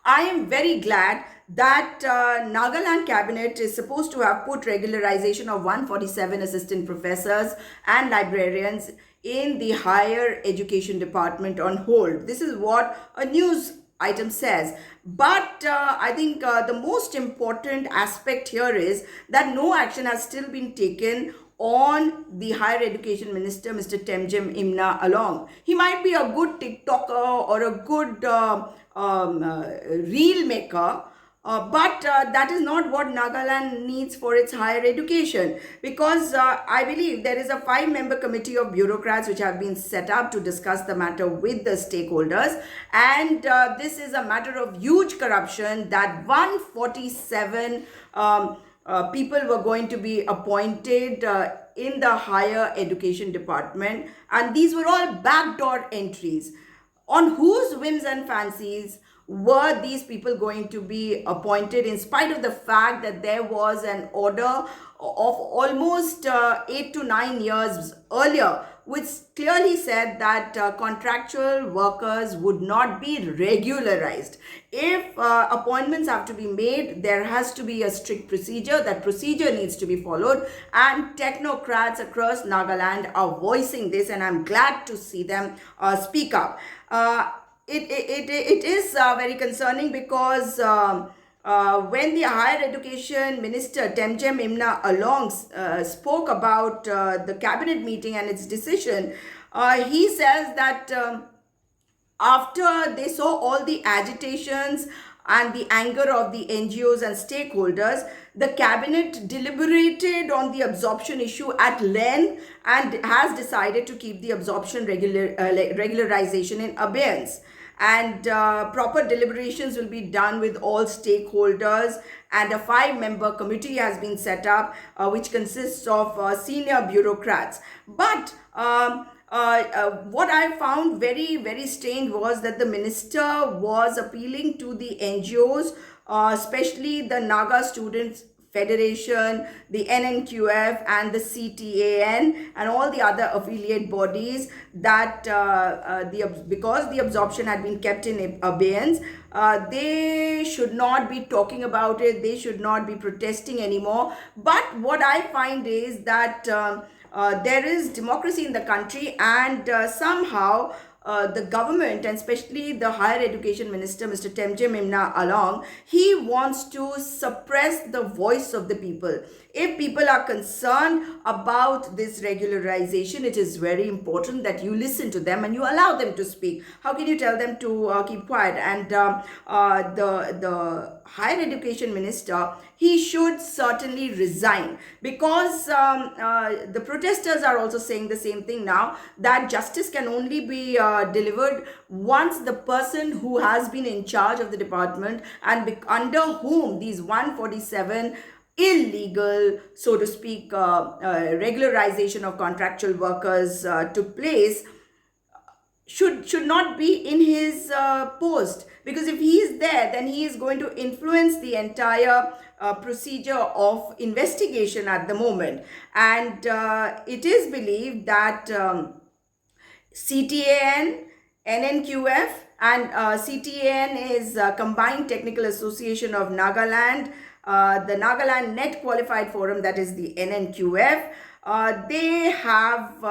I am very glad that Nagaland cabinet is supposed to have put regularization of 147 assistant professors and librarians in the higher education department on hold. This is what a news item says. But I think the most important aspect here is that no action has still been taken on the higher education minister, Mr. Temjem Imna Along. He might be a good TikToker or a good reel maker, but that is not what Nagaland needs for its higher education, because I believe there is a 5 member committee of bureaucrats which have been set up to discuss the matter with the stakeholders, and this is a matter of huge corruption that 147 people were going to be appointed in the higher education department, and these were all backdoor entries. On whose whims and fancies were these people going to be appointed, in spite of the fact that there was an order of almost 8 to 9 years earlier which clearly said that contractual workers would not be regularized. If appointments have to be made, there has to be a strict procedure. That procedure needs to be followed, and technocrats across Nagaland are voicing this, and I'm glad to see them speak up. It is very concerning, because when the higher education minister Temjem Imna Along spoke about the cabinet meeting and its decision, he says that after they saw all the agitations and the anger of the NGOs and stakeholders, the cabinet deliberated on the absorption issue at length and has decided to keep the absorption regularization in abeyance. And proper deliberations will be done with all stakeholders, and a 5 member committee has been set up which consists of senior bureaucrats. But what I found very, very strange was that the minister was appealing to the NGOs, especially the Naga Students Federation, the NNQF, and the CTAN, and all the other affiliate bodies, that because the absorption had been kept in abeyance, they should not be talking about it. They should not be protesting anymore. But what I find is that there is democracy in the country, and somehow the government, and especially the higher education minister, Mr. Temjem Imna Along, he wants to suppress the voice of the people. If people are concerned about this regularization, it is very important that you listen to them and you allow them to speak. How can you tell them to keep quiet? And the higher education minister, he should certainly resign, because the protesters are also saying the same thing now, that justice can only be delivered once the person who has been in charge of the department and under whom these 147 illegal, so to speak, regularization of contractual workers took place, should not be in his post, because if he is there, then he is going to influence the entire procedure of investigation at the moment. And it is believed that CTAN, NNQF, and CTAN is Combined Technical Association of Nagaland, the Nagaland Net Qualified Forum, that is the NNQF. They have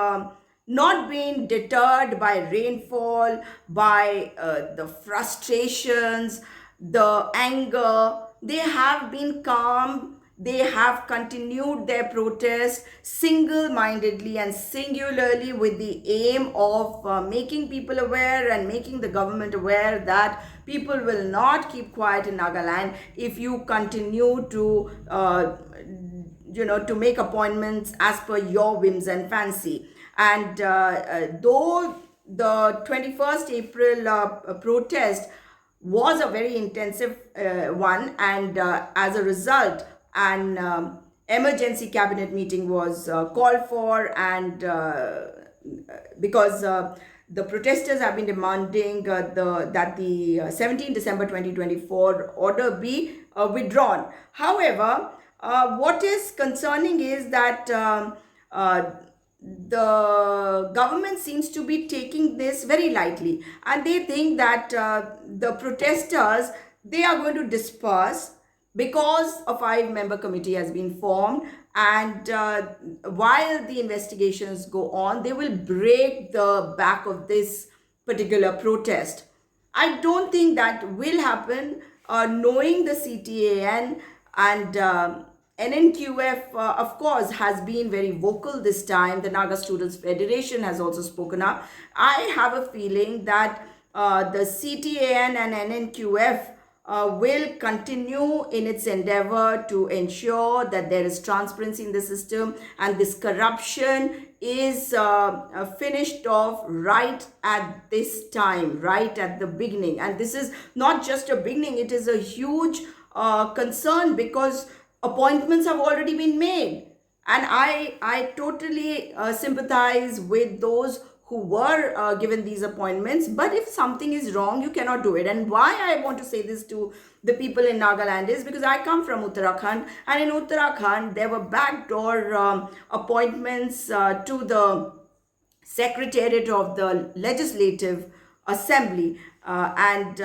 not been deterred by rainfall, by the frustrations, the anger. They have been calm. They have continued their protest single-mindedly and singularly, with the aim of making people aware and making the government aware that people will not keep quiet in Nagaland if you continue to to make appointments as per your whims and fancy. And though the 21st April protest was a very intensive one, and as a result, an emergency cabinet meeting was called for, and because the protesters have been demanding that the 17 December 2024 order be withdrawn. However, what is concerning is that the government seems to be taking this very lightly, and they think that the protesters, they are going to disperse because a five-member committee has been formed, and while the investigations go on, they will break the back of this particular protest. I don't think that will happen, knowing the CTAN and NNQF, of course, has been very vocal this time. The Naga Students Federation has also spoken up. I have a feeling that the CTAN and NNQF will continue in its endeavor to ensure that there is transparency in the system and this corruption is finished off right at this time, right at the beginning. And this is not just a beginning, it is a huge concern because appointments have already been made. And I totally sympathize with those who were given these appointments. But if something is wrong, you cannot do it. And why I want to say this to the people in Nagaland is because I come from Uttarakhand, and in Uttarakhand there were backdoor appointments to the secretariat of the legislative assembly, and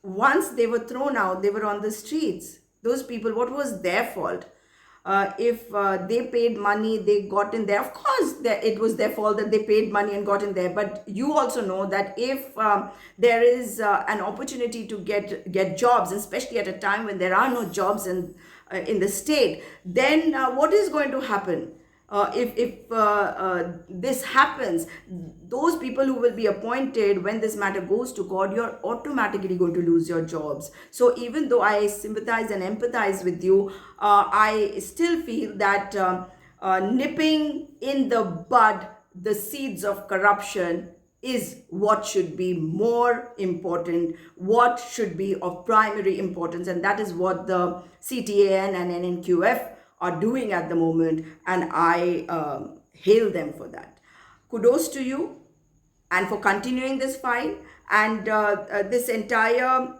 once they were thrown out, they were on the streets. Those people, what was their fault? If they paid money, they got in there. Of course, it was their fault that they paid money and got in there. But you also know that if there is an opportunity to get jobs, especially at a time when there are no jobs in the state, then what is going to happen? If this happens, those people who will be appointed when this matter goes to court, you're automatically going to lose your jobs. So even though I sympathize and empathize with you, I still feel that nipping in the bud the seeds of corruption is what should be more important, what should be of primary importance, and that is what the CTAN and NNQF are doing at the moment, and I hail them for that. Kudos to you and for continuing this fight, and this entire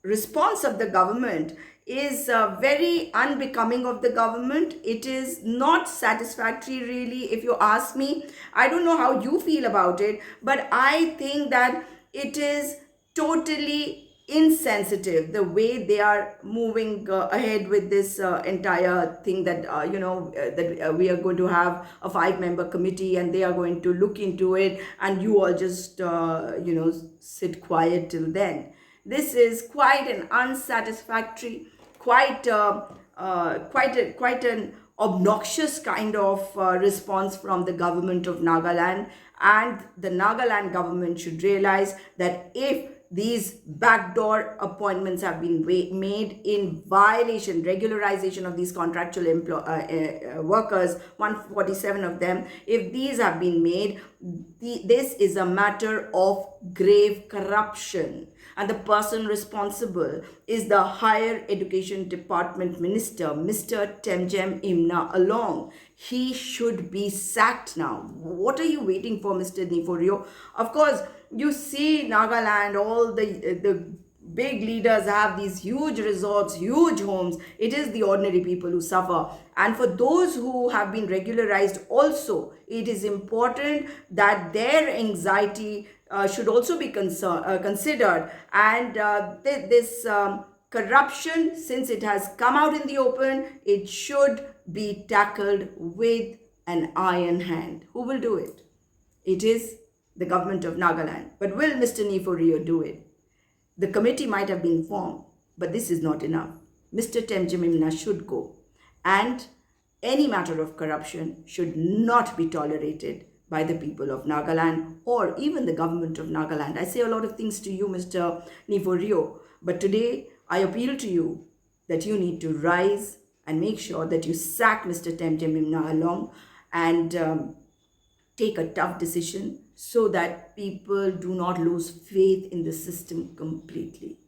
response of the government is very unbecoming of the government. It is not satisfactory, really, if you ask me. I don't know how you feel about it, but I think that it is totally insensitive the way they are moving ahead with this entire thing, that that we are going to have a five-member committee and they are going to look into it, and you all just sit quiet till then. This is quite an unsatisfactory, quite an obnoxious kind of response from the government of Nagaland. And the Nagaland government should realize that if these backdoor appointments have been made in violation, regularization of these contractual workers, 147 of them, if these have been made, this is a matter of grave corruption. And the person responsible is the Higher Education Department Minister, Mr. Temgem Imna Along. He should be sacked now. What are you waiting for, Mr. Niforio? Of course, you see Nagaland, all the big leaders have these huge resorts, huge homes. It is the ordinary people who suffer. And for those who have been regularized also, it is important that their anxiety should also be considered. And this corruption, since it has come out in the open, it should be tackled with an iron hand. Who will do it? It is the government of Nagaland. But will Mr. Niforio do it? The committee might have been formed, but this is not enough. Mr. Temgem Imna should go. And any matter of corruption should not be tolerated by the people of Nagaland or even the government of Nagaland. I say a lot of things to you, Mr. Niforio, but today I appeal to you that you need to rise and make sure that you sack Mr. Temgem Imna Along and take a tough decision so that people do not lose faith in the system completely.